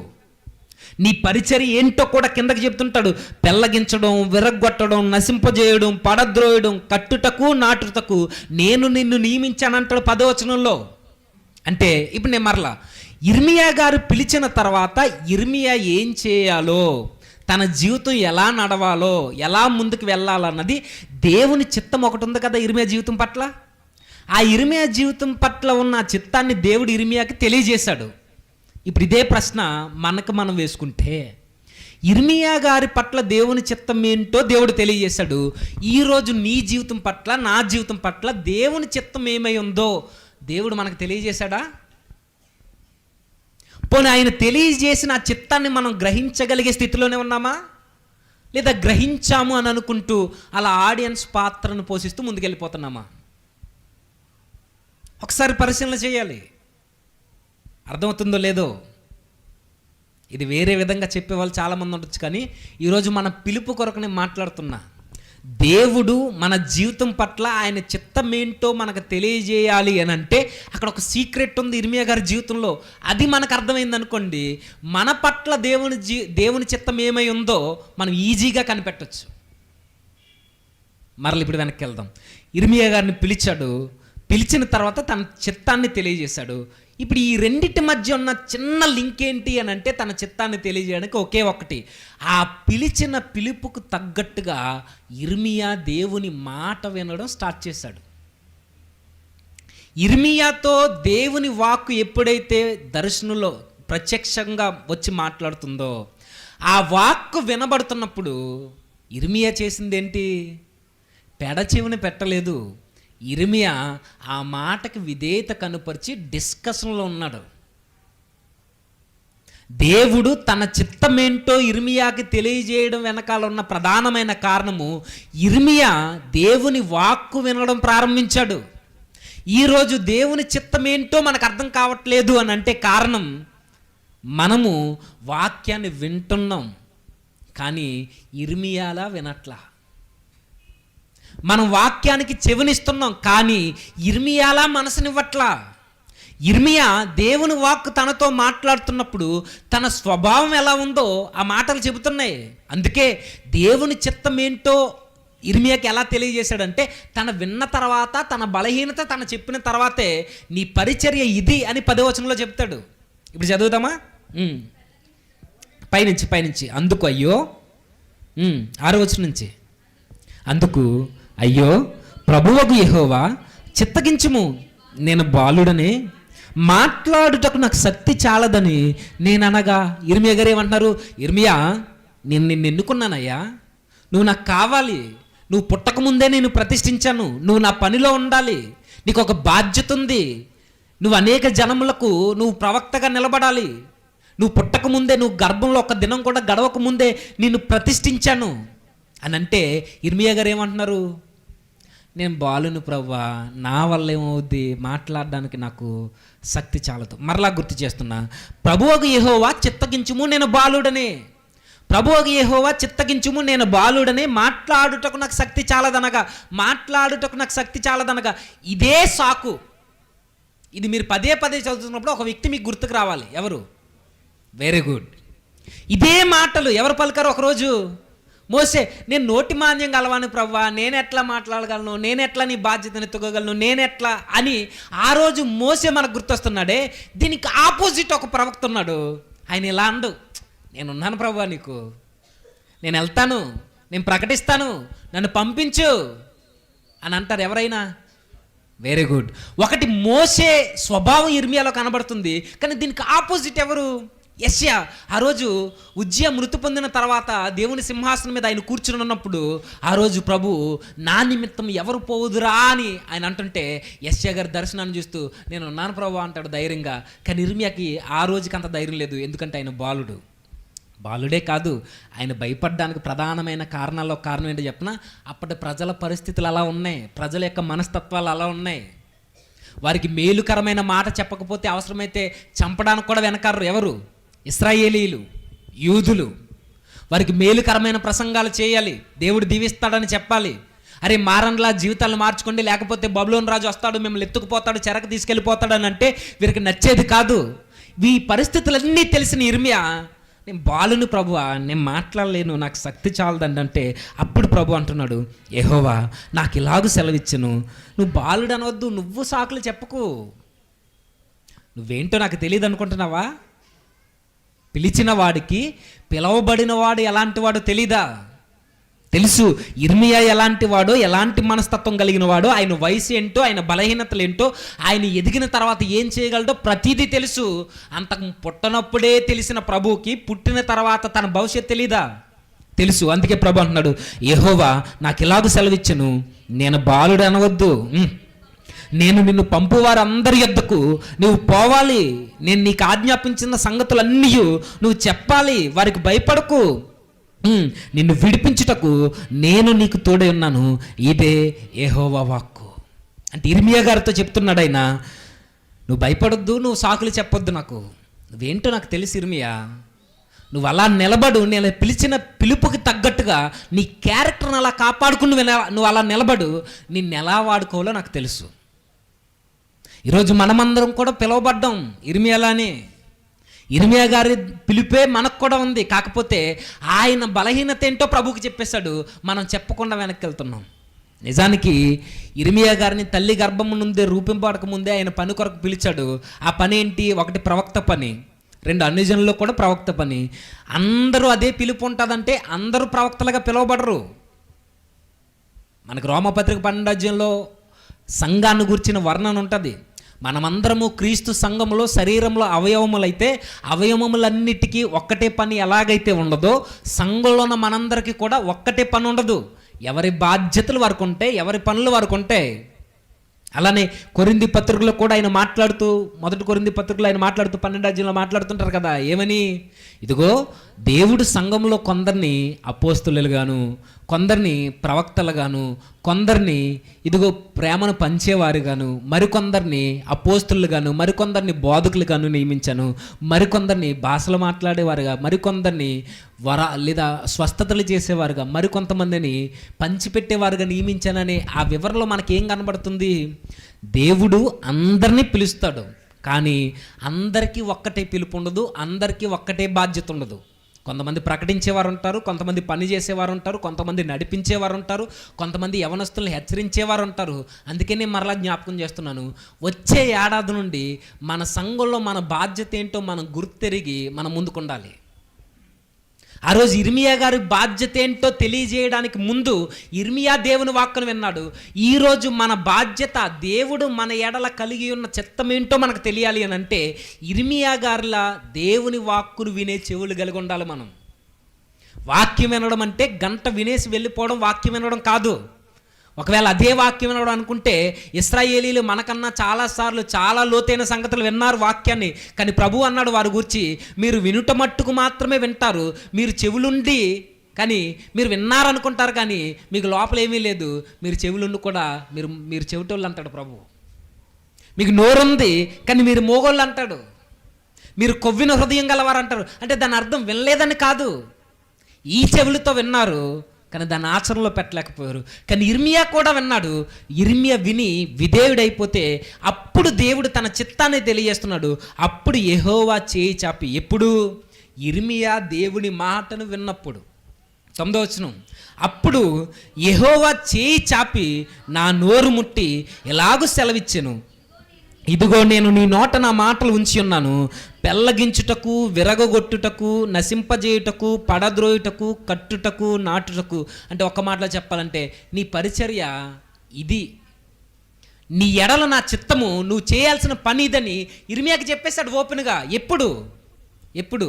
నీ పరిచర్య ఏంటో కూడా కిందకి చెప్తుంటాడు. పెళ్ళగించడం, విరగ్గొట్టడం, నశింపజేయడం, పడద్రోయడం, కట్టుటకు నాటుటకు నేను నిన్ను నియమించానంటాడు 10వ వచనంలో. అంటే ఇప్పుడు నేను మరలా ఇర్మియా గారు పిలిచిన తర్వాత ఇర్మియా ఏం చేయాలో, తన జీవితం ఎలా నడవాలో, ఎలా ముందుకు వెళ్ళాలన్నది దేవుని చిత్తం ఒకటి ఉంది కదా ఇర్మియా జీవితం పట్ల. ఆ ఇర్మియా జీవితం పట్ల ఉన్న ఆ చిత్తాన్ని దేవుడు ఇర్మియాకి తెలియజేశాడు. ఇప్పుడు ఇదే ప్రశ్న మనకు మనం వేసుకుంటే, ఇర్మియా గారి పట్ల దేవుని చిత్తం ఏంటో దేవుడు తెలియజేశాడు. ఈరోజు నీ జీవితం పట్ల, నా జీవితం పట్ల దేవుని చిత్తం ఏమై ఉందో దేవుడు మనకు తెలియజేశాడా? పోనీ ఆయన తెలియజేసిన ఆ చిత్తాన్ని మనం గ్రహించగలిగే స్థితిలోనే ఉన్నామా, లేదా గ్రహించాము అని అనుకుంటూ అలా ఆడియన్స్ పాత్రను పోషిస్తూ ముందుకెళ్ళిపోతున్నామా? ఒకసారి పరిశీలన చేయాలి. అర్థమవుతుందో లేదో? ఇది వేరే విధంగా చెప్పేవాళ్ళు చాలామంది ఉండొచ్చు, కానీ ఈరోజు మన పిలుపు కొరకు నేను మాట్లాడుతున్నా. దేవుడు మన జీవితం పట్ల ఆయన చిత్తం ఏంటో మనకు తెలియజేయాలి అని అంటే అక్కడ ఒక సీక్రెట్ ఉంది ఇర్మియా గారి జీవితంలో. అది మనకు అర్థమైంది అనుకోండి, మన పట్ల దేవుని చిత్తం ఏమై ఉందో మనం ఈజీగా కనిపెట్టవచ్చు. మరల ఇప్పుడు వెనక్కి వెళ్దాం. ఇర్మియా గారిని పిలిచాడు, పిలిచిన తర్వాత తన చిత్తాన్ని తెలియజేశాడు. ఇప్పుడు ఈ రెండింటి మధ్య ఉన్న చిన్న లింక్ ఏంటి అని అంటే తన చిత్తాన్ని తెలియజేయడానికి ఒకే ఒకటి, ఆ పిలిచిన పిలుపుకు తగ్గట్టుగా ఇర్మియా దేవుని మాట వినడం స్టార్ట్ చేశాడు. ఇర్మియాతో దేవుని వాక్కు ఎప్పుడైతే దర్శనంలో ప్రత్యక్షంగా వచ్చి మాట్లాడుతుందో, ఆ వాక్కు వినబడుతున్నప్పుడు ఇర్మియా చేసిందేంటి? పెడచెవిని పెట్టలేదు. ఇర్మియా ఆ మాటకి విధేయత కనుపరిచి డిస్కషన్లో ఉన్నాడు. దేవుడు తన చిత్తమేంటో ఇర్మియాకి తెలియజేయడం వెనకాల ఉన్న ప్రధానమైన కారణము, ఇర్మియా దేవుని వాక్కు వినడం ప్రారంభించాడు. ఈరోజు దేవుని చిత్తమేంటో మనకు అర్థం కావట్లేదు అని అంటే కారణం, మనము వాక్యాన్ని వింటున్నాం కానీ ఇర్మియాలా వినట్లా. మనం వాక్యానికి చెవినిస్తున్నాం కానీ ఇర్మియాలా మనసునివ్వట్లా. ఇర్మియా దేవుని వాక్కు తనతో మాట్లాడుతున్నప్పుడు తన స్వభావం ఎలా ఉందో ఆ మాటలు చెబుతున్నాయి. అందుకే దేవుని చిత్తం ఏంటో ఇర్మియాకి ఎలా తెలియజేశాడంటే, తన విన్న తర్వాత తన బలహీనత తను చెప్పిన తర్వాతే నీ పరిచర్య ఇది అని 10వ వచనంలో చెప్తాడు. ఇప్పుడు చదువుదామా? పైనుంచి అందుకు అయ్యో, 6వ వచనం నుంచి, అందుకు అయ్యో ప్రభువగు యెహోవా చిత్తగించుము, నేను బాలుడనే, మాట్లాడుటకు నాకు శక్తి చాలదని నేను అనగా. ఇర్మియా గారు ఏమంటున్నారు? ఇర్మియా, నేను నిన్ను ఎన్నుకున్నానయ్యా, నువ్వు నాకు కావాలి, నువ్వు పుట్టకముందే నేను ప్రతిష్ఠించాను, నువ్వు నా పనిలో ఉండాలి, నీకు ఒక బాధ్యత ఉంది, నువ్వు అనేక జనములకు నువ్వు ప్రవక్తగా నిలబడాలి, నువ్వు పుట్టకముందే, నువ్వు గర్భంలో ఒక దినం కూడా గడవక ముందే నిన్ను ప్రతిష్ఠించాను అని అంటే ఇర్మియా గారు ఏమంటున్నారు? నేను బాలును ప్రభువా, నా వల్ల ఏమవుద్ది, మాట్లాడడానికి నాకు శక్తి చాలదు. మరలా గుర్తు చేస్తున్నా, ప్రభువగు యెహోవా చిత్తగించుము, నేను బాలుడనే, ప్రభువగు యెహోవా చిత్తగించుము, నేను బాలుడనే, మాట్లాడుటకు నాకు శక్తి చాలదనగా ఇదే సాకు. ఇది మీరు పదే చదువుతున్నప్పుడు ఒక వ్యక్తి మీకు గుర్తుకు రావాలి. ఎవరు? Very good. ఇదే మాటలు ఎవరు పలికారు? ఒకరోజు మోసే, నేను నోటి మాంద్యం గలవాను ప్రభువా, నేను ఎట్లా మాట్లాడగలను, నేను ఎట్లా నీ బాధ్యతను ఎత్తుకోగలను, నేను ఎట్లా అని ఆ రోజు మోసే మనకు గుర్తొస్తున్నాడే. దీనికి ఆపోజిట్ ఒక ప్రవక్త ఉన్నాడు. ఆయన ఇలా అండు, నేనున్నాను ప్రభువా, నీకు నేను వెళ్తాను, నేను ప్రకటిస్తాను, నన్ను పంపించు అని అంటారు ఎవరైనా. Very good. ఒకటి మోసే స్వభావం ఇర్మియాలో కనబడుతుంది, కానీ దీనికి ఆపోజిట్ ఎవరు? యెషయా. ఆ రోజు ఉజ్జియా మృతి పొందిన తర్వాత దేవుని సింహాసనం మీద ఆయన కూర్చుని ఉన్నప్పుడు ఆ రోజు ప్రభు, నా నిమిత్తం ఎవరు పోవుదురా అని ఆయన అంటుంటే యెషయా గారి దర్శనాన్ని చూస్తూ నేను ఉన్నాను ప్రభు అంటాడు ధైర్యంగా. కానీ ఇర్మియాకి ఆ రోజుకి అంత ధైర్యం లేదు, ఎందుకంటే ఆయన బాలుడే కాదు, ఆయన భయపడడానికి ప్రధానమైన కారణాల్లో కారణం ఏంటో చెప్పినా, అప్పటి ప్రజల పరిస్థితులు అలా ఉన్నాయి, ప్రజల యొక్క మనస్తత్వాలు అలా ఉన్నాయి. వారికి మేలుకరమైన మాట చెప్పకపోతే అవసరమైతే చంపడానికి కూడా వెనకారు. ఎవరు? ఇశ్రాయేలీలు, యూదులు. వారికి మేలుకరమైన ప్రసంగాలు చేయాలి, దేవుడు దీవిస్తాడని చెప్పాలి. అరే మారన్లా జీవితాలను మార్చుకోండి, లేకపోతే బబులోను రాజు వస్తాడు, మిమ్మల్ని ఎత్తుకుపోతాడు, చెరకు తీసుకెళ్ళిపోతాడు అని అంటే వీరికి నచ్చేది కాదు. ఈ పరిస్థితులన్నీ తెలిసిన ఇర్మియా, నేను బాలుని ప్రభువా, నేను మాట్లాడలేను, నాకు శక్తి చాలదండి అంటే అప్పుడు ప్రభు అంటున్నాడు, యెహోవా నాకు ఇలాగూ సెలవిచ్చును, నువ్వు బాలుడు అనవద్దు, నువ్వు సాకులు చెప్పకు, నువ్వేంటో నాకు తెలియదు అనుకుంటున్నావా? పిలిచిన వాడికి పిలవబడిన వాడు ఎలాంటి వాడు తెలీదా? తెలుసు ఇర్మియా ఎలాంటి వాడో, ఎలాంటి మనస్తత్వం కలిగిన వాడో, ఆయన వయసు ఏంటో, ఆయన బలహీనతలు ఏంటో, ఆయన ఎదిగిన తర్వాత ఏం చేయగలడో ప్రతిదీ తెలుసు. అంతకు పుట్టనప్పుడే తెలిసిన ప్రభువుకి పుట్టిన తర్వాత తన భవిష్యత్తు తెలీదా? తెలుసు. అందుకే ప్రభు అంటున్నాడు, యెహోవా నాకు ఇలాగ సెలవిచ్చెను, నేను బాలుడు అనవద్దు, నేను నిన్ను పంపువారందరి యొద్దకు నువ్వు పోవాలి, నేను నీకు ఆజ్ఞాపించిన సంగతులన్నీ నువ్వు చెప్పాలి, వారికి భయపడకు, నిన్ను విడిపించుటకు నేను నీకు తోడై ఉన్నాను, ఇదే యెహోవా వాక్కు. అంటే ఇర్మియా గారితో చెప్తున్నాడు ఆయన, నువ్వు భయపడొద్దు, నువ్వు సాకులు చెప్పొద్దు, నువ్వేంటో నాకు తెలుసు ఇర్మియా, నువ్వు అలా నిలబడు, నేను పిలిచిన పిలుపుకి తగ్గట్టుగా నీ క్యారెక్టర్ని అలా కాపాడుకుని నువ్వు అలా నిలబడు, నిన్ను ఎలా వాడుకోవాలో నాకు తెలుసు. ఈరోజు మనమందరం కూడా పిలువబడ్డాం ఇర్మియాలానే. ఇర్మియా గారి పిలిపే మనకు కూడా ఉంది. కాకపోతే ఆయన బలహీనత ఏంటో ప్రభువుకి చెప్పేశాడు, మనం చెప్పకుండా వెనక్కి వెళ్తున్నాం. నిజానికి ఇర్మియా గారిని తల్లి గర్భం నుండి రూపింపడక ముందే ఆయన పని కొరకు పిలిచాడు. ఆ పని ఏంటి? ఒకటి ప్రవక్త పని, రెండు అన్ని జనుల్లో కూడా ప్రవక్త పని. అందరూ అదే పిలుపు ఉంటుందంటే అందరూ ప్రవక్తలుగా పిలువబడరు. మనకు రోమపత్రిక 12వ అధ్యాయంలో సంఘాన్ని గురించిన వర్ణన ఉంటుంది. మనమందరము క్రీస్తు సంఘములో శరీరంలో అవయవములైతే అవయవములన్నిటికీ ఒక్కటే పని ఎలాగైతే ఉండదో, సంఘంలో ఉన్న మనందరికీ కూడా ఒక్కటే పని ఉండదు. ఎవరి బాధ్యతలు వారికి ఉంటాయి, ఎవరి పనులు వారికి ఉంటాయి. అలానే కొరింథీ పత్రికలో కూడా ఆయన మాట్లాడుతూ, మొదటి కొరింథీ పత్రికలో ఆయన మాట్లాడుతూ 12వ అధ్యాయంలో మాట్లాడుతుంటారు కదా, ఏమని? ఇదిగో దేవుడు సంఘంలో కొందరిని అపోస్తలుగాను, కొందరిని ప్రవక్తలుగాను, కొందరిని ఇదిగో ప్రేమను పంచేవారుగాను, మరికొందరిని అపోస్తలుగాను, మరికొందరిని బోధకులుగాను నియమించాను, మరికొందరిని భాషలు మాట్లాడేవారుగా, మరికొందరిని లేదా స్వస్థతలు చేసేవారుగా, మరికొంతమందిని పంచిపెట్టేవారుగా నియమించానని ఆ వివరణలో మనకేం కనబడుతుంది? దేవుడు అందరినీ పిలుస్తాడు, కానీ అందరికీ ఒక్కటే పిలుపు ఉండదు, అందరికీ ఒక్కటే బాధ్యత ఉండదు. కొంతమంది ప్రకటించేవారు ఉంటారు, కొంతమంది పని చేసేవారు ఉంటారు, కొంతమంది నడిపించేవారు ఉంటారు, కొంతమంది యవనస్తులను హెచ్చరించేవారు ఉంటారు. అందుకే నేను మరలా జ్ఞాపకం చేస్తున్నాను, వచ్చే ఏడాది నుండి మన సంఘంలో మన బాధ్యత ఏంటో మనం గుర్తెరిగి మనం ముందుకుండాలి. ఆ రోజు ఇర్మియా గారి బాధ్యత ఏంటో తెలియజేయడానికి ముందు ఇర్మియా దేవుని వాక్కును విన్నాడు. ఈరోజు మన బాధ్యత, దేవుడు మన ఎడల కలిగి ఉన్న చిత్తం ఏంటో మనకు తెలియాలి అని అంటే ఇర్మియా గారిలా దేవుని వాక్కును వినే చెవులు కలిగి ఉండాలి. మనం వాక్యం వినడం అంటే గంట వినేసి వెళ్ళిపోవడం వాక్యం వినడం కాదు. ఒకవేళ అదే వాక్యం వినడం అనుకుంటే ఇశ్రాయేలీలు మనకన్నా చాలాసార్లు చాలా లోతైన సంగతులు విన్నారు వాక్యాన్ని. కానీ ప్రభు అన్నాడు వారి గురించి, మీరు వినుట మట్టుకు మాత్రమే వింటారు, మీరు చెవులుండి కానీ మీరు విన్నారనుకుంటారు, కానీ మీకు లోపల ఏమీ లేదు, మీరు చెవులుండి కూడా మీరు చెవిటోళ్ళు అంటాడు ప్రభు. మీకు నోరుంది కానీ మీరు మోగోళ్ళు అంటాడు, మీరు కొవ్విన హృదయం గలవారు అంటారు. అంటే దాని అర్థం వినలేదని కాదు, ఈ చెవులతో విన్నారు కానీ దాన్ని ఆచరణలో పెట్టలేకపోయారు. కానీ ఇర్మియా కూడా విన్నాడు. ఇర్మియా విని విధేయుడైపోతే అప్పుడు దేవుడు తన చిత్తాన్ని తెలియజేస్తున్నాడు. అప్పుడు యెహోవా చేయి చాపి, ఎప్పుడు? ఇర్మియా దేవుని మాటను విన్నప్పుడు. 9వ వచనం, అప్పుడు యెహోవా చేయి చాపి నా నోరు ముట్టి ఎలాగూ సెలవిచ్చెను, ఇదిగో నేను నీ నోట నా మాటలు ఉంచి ఉన్నాను, పెళ్ళగించుటకు, విరగొట్టుటకు, నశింపజేయుటకు, పడద్రోయుటకు, కట్టుటకు, నాటుటకు. అంటే ఒక్క మాటలో చెప్పాలంటే నీ పరిచర్య ఇది, నీ ఎడల నా చిత్తము, నువ్వు చేయాల్సిన పని ఇదని ఇర్మియాకి చెప్పేశాడు ఓపెన్గా. ఎప్పుడు?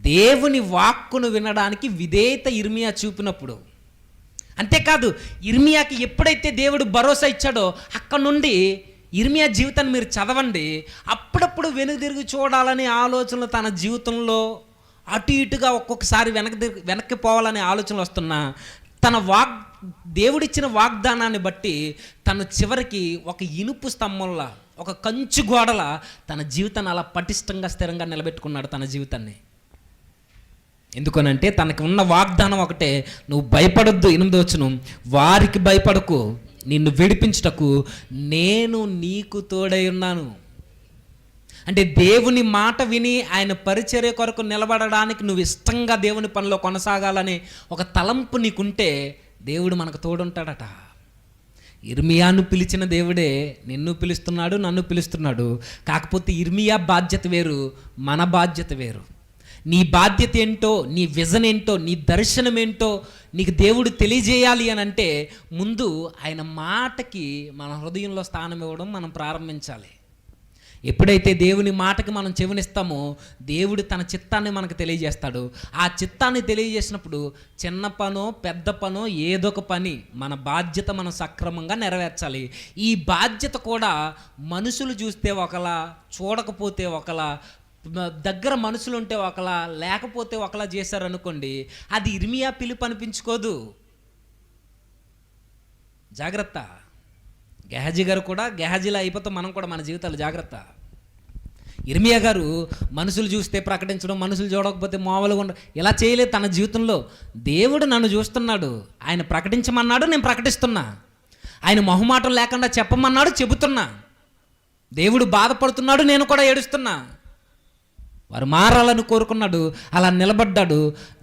దేవుని వాక్కును వినడానికి విధేయత ఇర్మియా చూపినప్పుడు. అంతేకాదు, ఇర్మియాకి ఎప్పుడైతే దేవుడు భరోసా ఇచ్చాడో అక్కడ నుండి ఇర్మియా జీవితాన్ని మీరు చదవండి, అప్పుడప్పుడు వెనుదిరిగి చూడాలనే ఆలోచనలు తన జీవితంలో అటు ఇటుగా ఒక్కొక్కసారి వెనక్కి పోవాలనే ఆలోచనలు వస్తున్నా దేవుడిచ్చిన వాగ్దానాన్ని బట్టి తను చివరికి ఒక ఇనుపు స్తంభంలా, ఒక కంచు గోడలా తన జీవితాన్ని అలా పటిష్టంగా స్థిరంగా నిలబెట్టుకున్నాడు తన జీవితాన్ని. ఎందుకనంటే తనకు ఉన్న వాగ్దానం ఒకటే, నువ్వు భయపడొద్దు. 8వ వచనం, వారికి భయపడకు, నిన్ను విడిపించుటకు నేను నీకు తోడై ఉన్నాను. అంటే దేవుని మాట విని ఆయన పరిచర్య కొరకు నిలబడడానికి నువ్వు ఇష్టంగా దేవుని పనిలో కొనసాగాలనే ఒక తలంపు నీకుంటే దేవుడు మనకు తోడుంటాడట. ఇర్మియాను పిలిచిన దేవుడే నిన్ను పిలుస్తున్నాడు, నన్ను పిలుస్తున్నాడు. కాకపోతే ఇర్మియా బాధ్యత వేరు, మన బాధ్యత వేరు. నీ బాధ్యత ఏంటో, నీ విజన్ ఏంటో, నీ దర్శనం ఏంటో నీకు దేవుడు తెలియజేయాలి అని అంటే ముందు ఆయన మాటకి మన హృదయంలో స్థానం ఇవ్వడం మనం ప్రారంభించాలి. ఎప్పుడైతే దేవుని మాటకి మనం చెవినిస్తామో దేవుడు తన చిత్తాన్ని మనకు తెలియజేస్తాడు. ఆ చిత్తాన్ని తెలియజేసినప్పుడు చిన్న పనో పెద్ద పనో ఏదొక పని మన బాధ్యత మనం సక్రమంగా నెరవేర్చాలి. ఈ బాధ్యత కూడా మనుషులు చూస్తే ఒకలా, చూడకపోతే ఒకలా, దగ్గర మనుషులు ఉంటే ఒకలా, లేకపోతే ఒకలా చేశారనుకోండి, అది ఇర్మియా పిలుపు అనిపించుకోదు. జాగ్రత్త. గెహజీ గారు కూడా గెహజీలా అయిపోతాం మనం కూడా మన జీవితాలు. జాగ్రత్త. ఇర్మియా గారు మనుషులు చూస్తే ప్రకటించడం, మనుషులు చూడకపోతే మామూలుగా ఇలా చేయలేదు తన జీవితంలో. దేవుడు నన్ను చూస్తున్నాడు, ఆయన ప్రకటించమన్నాడు, నేను ప్రకటిస్తున్నా. ఆయన మొహమాటం లేకుండా చెప్పమన్నాడు, చెబుతున్నా. దేవుడు బాధపడుతున్నాడు, నేను కూడా ఏడుస్తున్నా. వారు మారాలని కోరుకున్నాడు, అలా నిలబడ్డాడు.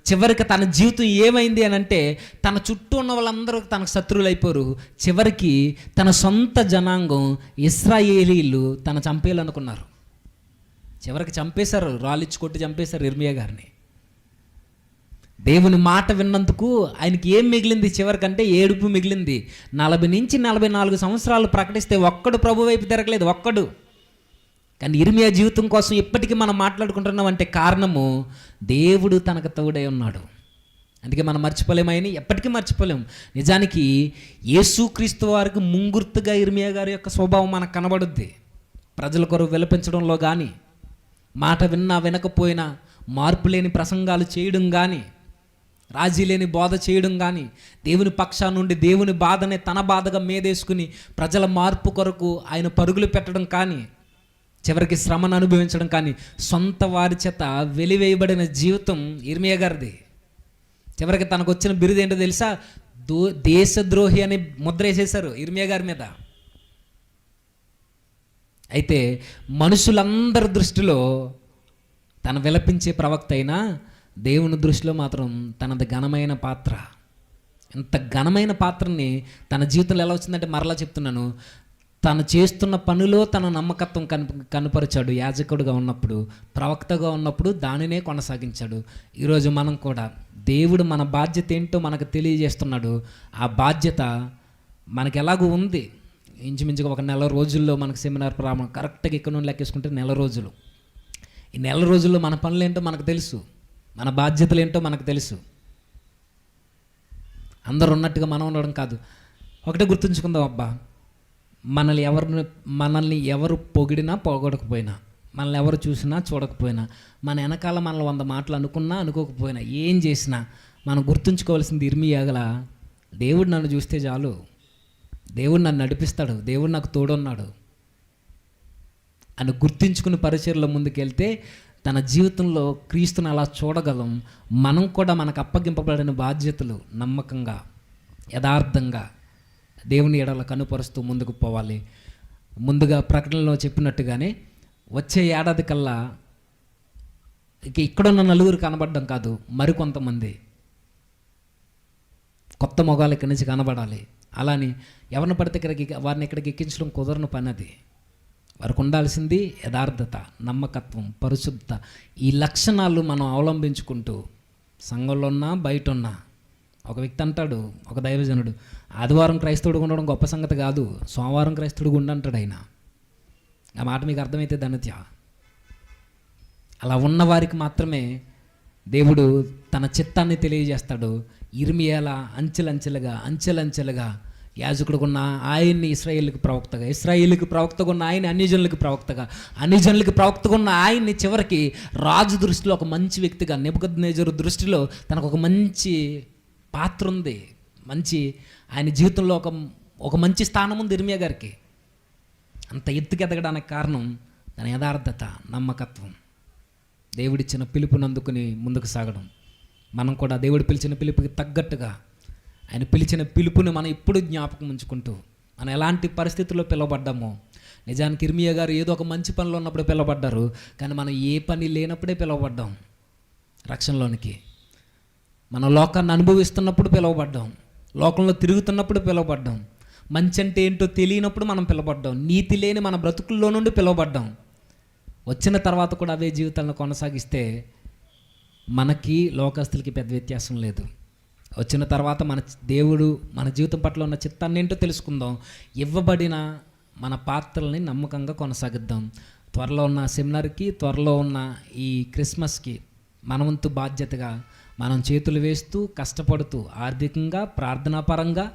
చివరికి తన జీవితం ఏమైంది అని అంటే తన చుట్టూ ఉన్న వాళ్ళందరూ తనకు శత్రువులు అయిపోరు. చివరికి తన సొంత జనాంగం ఇశ్రాయేలీలు తన చంపేయాలనుకున్నారు. చివరికి చంపేశారు, రాళ్ళిచ్చి కొట్టి చంపేశారు ఇర్మియా గారిని. దేవుని మాట విన్నందుకు ఆయనకి ఏం మిగిలింది చివరికంటే? ఏడుపు మిగిలింది. 40 నుంచి 44 సంవత్సరాలు ప్రకటిస్తే ఒక్కడు ప్రభు వైపు తిరగలేదు, ఒక్కడు. కానీ ఇర్మియా జీవితం కోసం ఇప్పటికీ మనం మాట్లాడుకుంటున్నాం అంటే కారణము దేవుడు తనకు తోడై ఉన్నాడు. అందుకే మనం మర్చిపోలేమని ఎప్పటికీ మర్చిపోలేం. నిజానికి యేసుక్రీస్తు వారికి ముంగుర్తుగా ఇర్మియా గారి యొక్క స్వభావం మనకు కనబడుద్ది. ప్రజల కొరకు విలపించడంలో కానీ, మాట విన్నా వినకపోయినా మార్పు లేని ప్రసంగాలు చేయడం కానీ, రాజీ లేని బోధ చేయడం కానీ, దేవుని పక్షా నుండి దేవుని బాధనే తన బాధగా మీదేసుకుని ప్రజల మార్పు కొరకు ఆయన పరుగులు పెట్టడం కానీ, చివరికి శ్రమను అనుభవించడం కానీ, సొంత వారి చేత వెలివేయబడిన జీవితం ఇర్మియా గారిది. చివరికి తనకు వచ్చిన బిరుదు ఏంటో తెలుసా? దేశద్రోహి అని ముద్ర వేసేశారు ఇర్మియా గారి మీద. అయితే మనుషులందరి దృష్టిలో తన విలపించే ప్రవక్త అయినా దేవుని దృష్టిలో మాత్రం తనది ఘనమైన పాత్ర. ఇంత ఘనమైన పాత్రని తన జీవితంలో ఎలా వచ్చిందంటే, మరలా చెప్తున్నాను, తను చేస్తున్న పనిలో తన నమ్మకత్వం కనపరిచాడు. యాజకుడుగా ఉన్నప్పుడు, ప్రవక్తగా ఉన్నప్పుడు దానినే కొనసాగించాడు. ఈరోజు మనం కూడా దేవుడు మన బాధ్యత ఏంటో మనకు తెలియజేస్తున్నాడు. ఆ బాధ్యత మనకి ఎలాగూ ఉంది. ఇంచుమించుగా ఒక నెల రోజుల్లో మనకు సెమినార్ ప్రారంభం. కరెక్ట్గా ఇక్కడ నుండి లెక్కేసుకుంటే నెల రోజులు. ఈ నెల రోజుల్లో మన పనులు ఏంటో మనకు తెలుసు, మన బాధ్యతలు ఏంటో మనకు తెలుసు. అందరూ ఉన్నట్టుగా మనం ఉండడం కాదు. ఒకటే గుర్తుంచుకుందాం, అబ్బా, మనల్ని ఎవరు పొగిడినా పొగడకపోయినా, మనల్ని ఎవరు చూసినా చూడకపోయినా, మన వెనకాల మనల్ని 100 మాటలు అనుకున్నా అనుకోకపోయినా, ఏం చేసినా మనం గుర్తుంచుకోవాల్సింది ఇర్మియాగల, దేవుడు నన్ను చూస్తే చాలు, దేవుడు నన్ను నడిపిస్తాడు, దేవుడు నాకు తోడున్నాడు అని గుర్తించుకుని పరిచర్లో ముందుకెళ్తే తన జీవితంలో క్రీస్తుని అలా చూడగలం. మనం కూడా మనకు అప్పగింపబడిన బాధ్యతలు నమ్మకంగా, యథార్థంగా దేవుని ఎడల కనుపరుస్తూ ముందుకు పోవాలి. ముందుగా ప్రకటనలో చెప్పినట్టుగానే వచ్చే ఏడాది కల్లా ఇక్కడున్న నలుగురు కనబడడం కాదు, మరికొంతమంది కొత్త మొగాలు ఇక్కడి నుంచి కనబడాలి. అలాని ఎవరిని పడితే వారిని ఇక్కడికి ఎక్కించడం కుదరని పని. అది వారికి ఉండాల్సింది యథార్థత, నమ్మకత్వం, పరిశుద్ధత. ఈ లక్షణాలు మనం అవలంబించుకుంటూ సంఘంలో ఉన్నా బయట ఉన్నా. ఒక వ్యక్తి అంటాడు, ఒక దైవజనుడు, ఆదివారం క్రైస్తవుడిగా ఉండడం గొప్ప సంగతి కాదు, సోమవారం క్రైస్తవుడిగా ఉండంటాడు ఆయన. ఆ మాట మీకు అర్థమైతే ధన్యత. అలా ఉన్న వారికి మాత్రమే దేవుడు తన చిత్తాన్ని తెలియజేస్తాడు. ఇర్మియాలా అంచెలంచెలుగా యాజకుడిగా ఉన్న ఆయన్ని ఇశ్రాయేలుకి ప్రవక్తగా, ఇశ్రాయేలుకి ప్రవక్తగా ఉన్న ఆయన అన్యజనులకు ప్రవక్తగా, అన్యజనులకు ప్రవక్తగా ఉన్న ఆయన్ని చివరికి రాజు దృష్టిలో ఒక మంచి వ్యక్తిగా, నెబుకద్నెజరు దృష్టిలో తనకు ఒక మంచి పాత్ర ఉంది, ఆయన జీవితంలో ఒక మంచి స్థానం ఉంది ఇర్మియా గారికి. అంత ఎత్తుకు ఎదగడానికి కారణం తన యథార్థత, నమ్మకత్వం, దేవుడిచ్చిన పిలుపుని అందుకుని ముందుకు సాగడం. మనం కూడా దేవుడు పిలిచిన పిలుపుకి తగ్గట్టుగా, ఆయన పిలిచిన పిలుపుని మనం ఎప్పుడు జ్ఞాపకం ఉంచుకుంటూ, మనం ఎలాంటి పరిస్థితుల్లో పిలువబడ్డామో. నిజానికి ఇర్మియా గారు ఏదో ఒక మంచి పనిలో ఉన్నప్పుడు పిలువబడ్డారు, కానీ మనం ఏ పని లేనప్పుడే పిలువబడ్డాం రక్షణలోనికి. మనం లోకాన్ని అనుభవిస్తున్నప్పుడు పిలువబడ్డాం, లోకంలో తిరుగుతున్నప్పుడు పిలువబడ్డాం, మంచి అంటే ఏంటో తెలియనప్పుడు మనం పిలువబడ్డాం, నీతి లేని మన బ్రతుకుల్లో నుండి పిలువబడ్డాం. వచ్చిన తర్వాత కూడా అవే జీవితాలను కొనసాగిస్తే మనకి లోకస్తులకి పెద్ద వ్యత్యాసం లేదు. వచ్చిన తర్వాత మన దేవుడు మన జీవితం పట్ల ఉన్న చిత్తాన్ని ఏంటో తెలుసుకుందాం. ఇవ్వబడిన మన పాత్రల్ని నమ్మకంగా కొనసాగిద్దాం. త్వరలో ఉన్న సెమినార్కి, త్వరలో ఉన్న ఈ క్రిస్మస్కి మన వంతు బాధ్యతగా మనం చేతులు వేస్తూ కష్టపడుతూ ఆర్థికంగా, ప్రార్థనాపరంగా,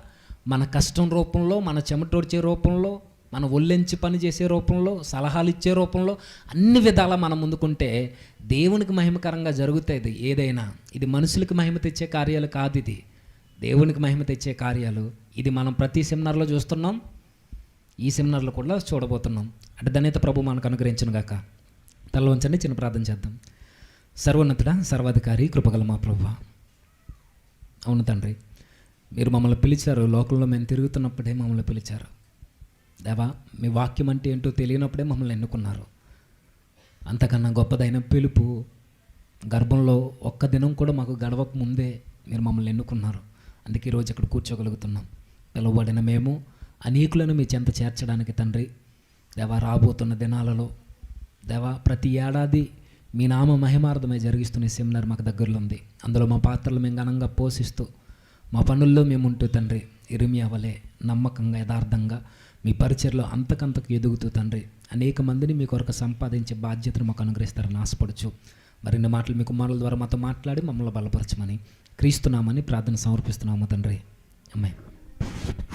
మన కష్టం రూపంలో, మన చెమటోడ్చే రూపంలో, మన ఒళ్ళెంచి పని చేసే రూపంలో, సలహాలు ఇచ్చే రూపంలో అన్ని విధాలా మనం ముందుకుంటే దేవునికి మహిమకరంగా జరుగుతాయి. ఏదైనా ఇది మనుషులకి మహిమ తెచ్చే కార్యాలు కాదు, ఇది దేవునికి మహిమ తెచ్చే కార్యాలు. ఇది మనం ప్రతి సెమినార్లో చూస్తున్నాం, ఈ సెమినార్లో కూడా చూడబోతున్నాం. అంటే ధన్యత ప్రభు మనకు అనుగ్రహించును గాక. తల వంచండి, చిన్న ప్రార్థన చేద్దాం. సర్వోన్నతుడా, సర్వాధికారి, కృపగల మా ప్రభువా, అవును తండ్రి, మీరు మమ్మల్ని పిలిచారు. లోకంలో మేము తిరుగుతున్నప్పుడే మమ్మల్ని పిలిచారు. దేవా, మీ వాక్యం అంటే ఏంటో తెలియనప్పుడే మమ్మల్ని ఎన్నుకున్నారు. అంతకన్నా గొప్పదైన పిలుపు గర్భంలో ఒక్క దినం కూడా మాకు గడవక ముందే మీరు మమ్మల్ని ఎన్నుకున్నారు. అందుకే ఈరోజు ఇక్కడ కూర్చోగలుగుతున్నాం. పిలువబడిన మేము అనేకులను మీ చెంత చేర్చడానికి తండ్రి దేవా, రాబోతున్న దినాలలో దేవా, ప్రతి ఏడాది మీ నామ మహిమార్థమై జరిగిస్తున్న సెమినార్ మాకు దగ్గరలో ఉంది. అందులో మా పాత్రలు మేము ఘనంగా పోషిస్తూ మా పనుల్లో మేము ఉంటూ తండ్రి ఇర్మియా వలె నమ్మకంగా, యథార్థంగా మీ పరిచయలో అంతకంతకు ఎదుగుతూ తండ్రి అనేక మందిని మీ కొరకు సంపాదించే బాధ్యతను మాకు అనుగ్రహిస్తారని ఆశపడచ్చు. మరిన్ని మాటలు మీ కుమారుల ద్వారా మాతో మాట్లాడి మమ్మల్ని బలపరచమని క్రీస్తున్నామని ప్రార్థన సమర్పిస్తున్నాము తండ్రి. ఆమేన్.